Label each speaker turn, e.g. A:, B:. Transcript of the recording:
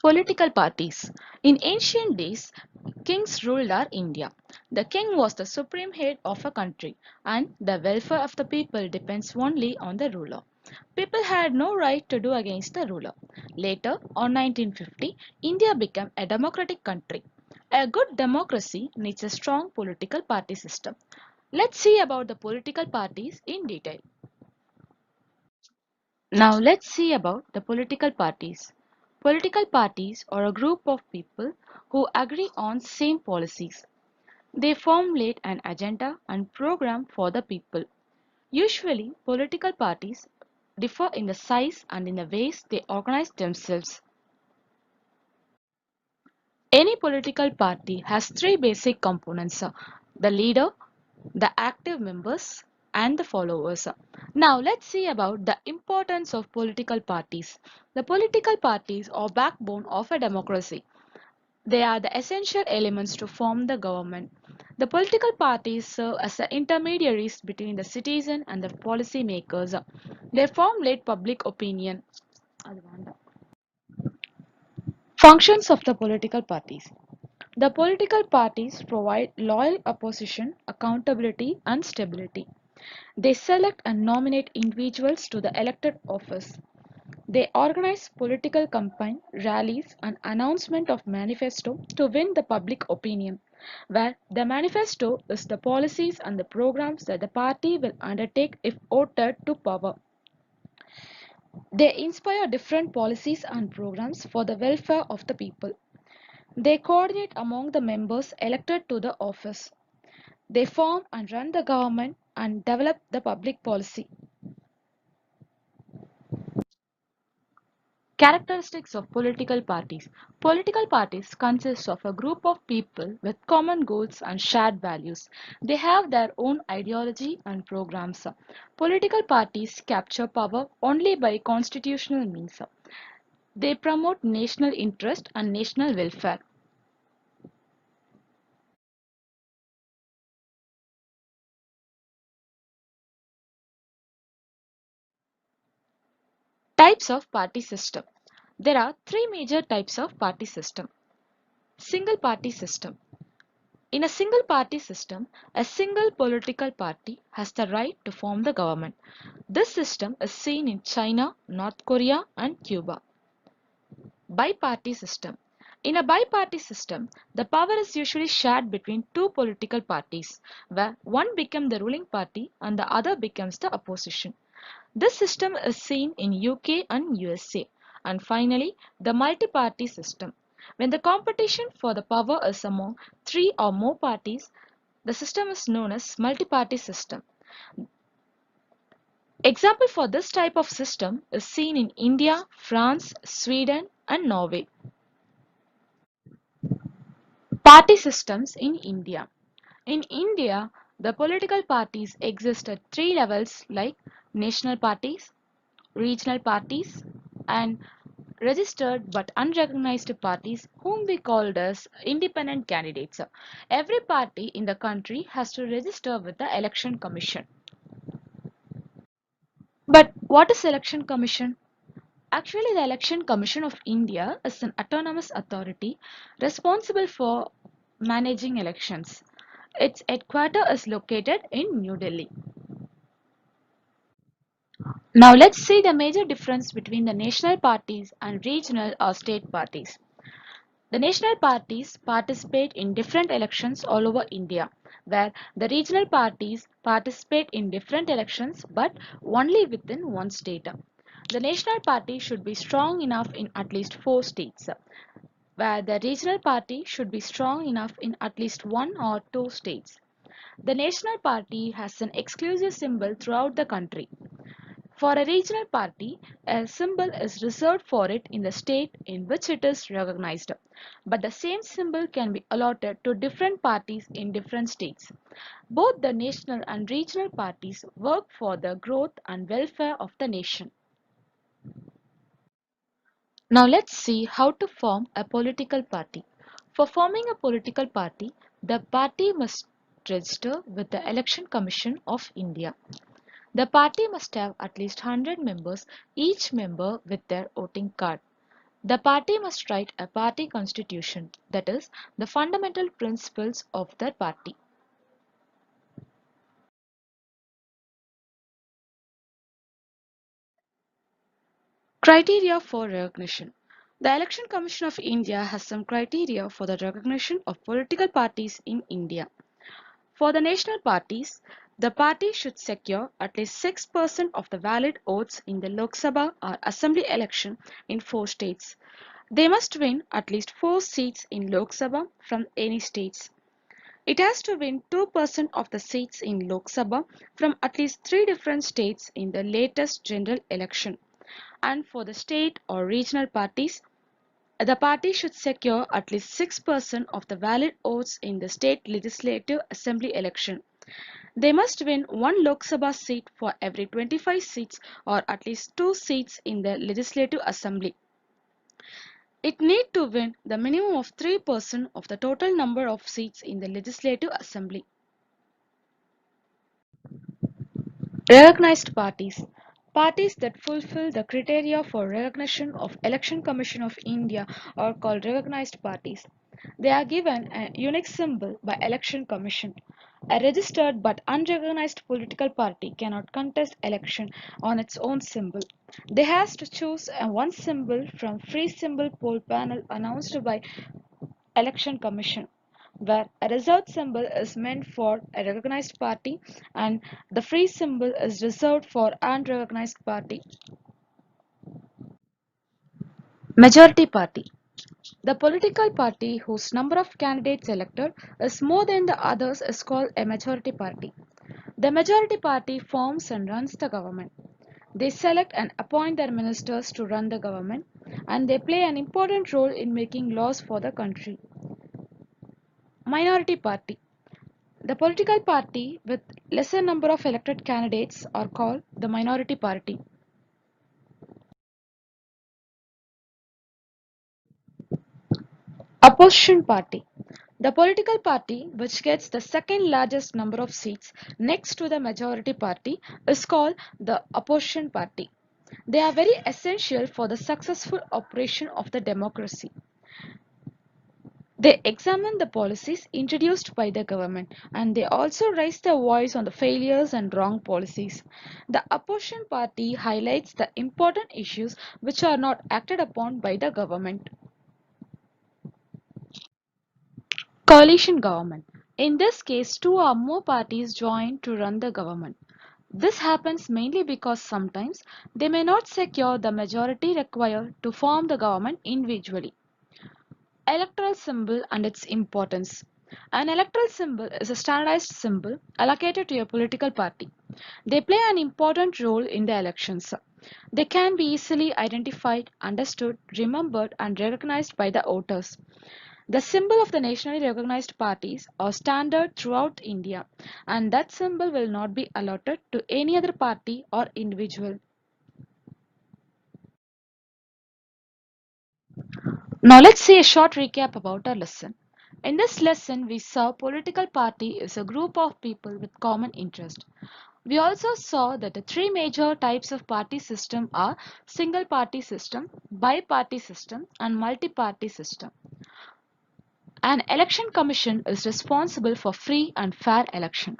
A: Political parties. In ancient days, kings ruled our India. The king was the supreme head of a country, and the welfare of the people depends only on the ruler. People had no right to do against the ruler. Later, on 1950, India became a democratic country. A good democracy needs a strong political party system. Let's see about the political parties in detail. Now let's see about the political parties. Political parties are a group of people who agree on same policies. They formulate an agenda and program for the people. Usually, political parties differ in the size and in the ways they organize themselves. Any political party has three basic components: the leader, the active members, and the followers. Now, let's see about the importance of political parties. The political parties are backbone of a democracy. They are the essential elements to form the government. The political parties serve as the intermediaries between the citizen and the policy makers. They formulate public opinion. Functions of the political parties. The political parties provide loyal opposition, accountability, and stability. They select and nominate individuals to the elected office. They organize political campaign, rallies, and announcement of manifesto to win the public opinion, where the manifesto is the policies and the programs that the party will undertake if voted to power. They inspire different policies and programs for the welfare of the people. They coordinate among the members elected to the office. They form and run the government and develop the public policy. Characteristics of political parties. Political parties consist of a group of people with common goals and shared values. They have their own ideology and programs. Political parties capture power only by constitutional means. They promote national interest and national welfare. Types of party system. There are three major types of party system. Single party system. In a single party system, a single political party has the right to form the government. This system is seen in China, North Korea, and Cuba. Bi-party system. In a bi-party system, the power is usually shared between two political parties, where one becomes the ruling party and the other becomes the opposition. This system is seen in UK and USA. And finally, the multi-party system. When the competition for the power is among three or more parties, the system is known as multi-party system. Example for this type of system is seen in India, France, Sweden, and Norway. Party systems in India. In India, the political parties exist at three levels like national parties, regional parties, and registered but unrecognized parties whom we called as independent candidates. Every party in the country has to register with the election commission. But what is election commission? Actually, the election commission of India is an autonomous authority responsible for managing elections. Its headquarters is located in New Delhi. Now let's see the major difference between the national parties and regional or state parties. The national parties participate in different elections all over India, where the regional parties participate in different elections but only within one state. The national party should be strong enough in at least four states, where the regional party should be strong enough in at least one or two states. The national party has an exclusive symbol throughout the country. For a regional party, a symbol is reserved for it in the state in which it is recognized, but the same symbol can be allotted to different parties in different states. Both the national and regional parties work for the growth and welfare of the nation. Now let's see how to form a political party. For forming a political party, the party must register with the Election Commission of India. The party must have at least 100 members, each member with their voting card. The party must write a party constitution, that is, the fundamental principles of the party. Criteria for recognition. The Election Commission of India has some criteria for the recognition of political parties in India. For the national parties, the party should secure at least 6% of the valid votes in the Lok Sabha or Assembly election in 4 states. They must win at least 4 seats in Lok Sabha from any states. It has to win 2% of the seats in Lok Sabha from at least 3 different states in the latest general election. And for the state or regional parties, the party should secure at least 6% of the valid votes in the state legislative assembly election. They must win one Lok Sabha seat for every 25 seats or at least 2 seats in the legislative assembly. It need to win the minimum of 3% of the total number of seats in the legislative assembly. Recognized parties. Parties that fulfill the criteria for recognition of Election Commission of India are called recognized parties. They are given a unique symbol by Election Commission. A registered but unrecognized political party cannot contest election on its own symbol. They has to choose one symbol from free symbol poll panel announced by Election Commission, where a reserved symbol is meant for a recognized party and the free symbol is reserved for unrecognized party. Majority party. The political party whose number of candidates elected is more than the others is called a majority party. The majority party forms and runs the government. They select and appoint their ministers to run the government, and they play an important role in making laws for the country. Minority party. The political party with lesser number of elected candidates are called the minority party. Opposition party. The political party which gets the second largest number of seats next to the majority party is called the opposition party. They are very essential for the successful operation of the democracy. They examine the policies introduced by the government and they also raise their voice on the failures and wrong policies. The opposition party highlights the important issues which are not acted upon by the government. Coalition government. In this case, two or more parties join to run the government. This happens mainly because sometimes they may not secure the majority required to form the government individually. Electoral symbol and its importance. An electoral symbol is a standardized symbol allocated to a political party. They play an important role in the elections. They can be easily identified, understood, remembered, and recognized by the voters. The symbol of the nationally recognized parties are standard throughout India, and that symbol will not be allotted to any other party or individual. Now let's see a short recap about our lesson. In this lesson, we saw political party is a group of people with common interest. We also saw that the three major types of party system are single party system, bi-party system, and multi-party system. An election commission is responsible for free and fair election.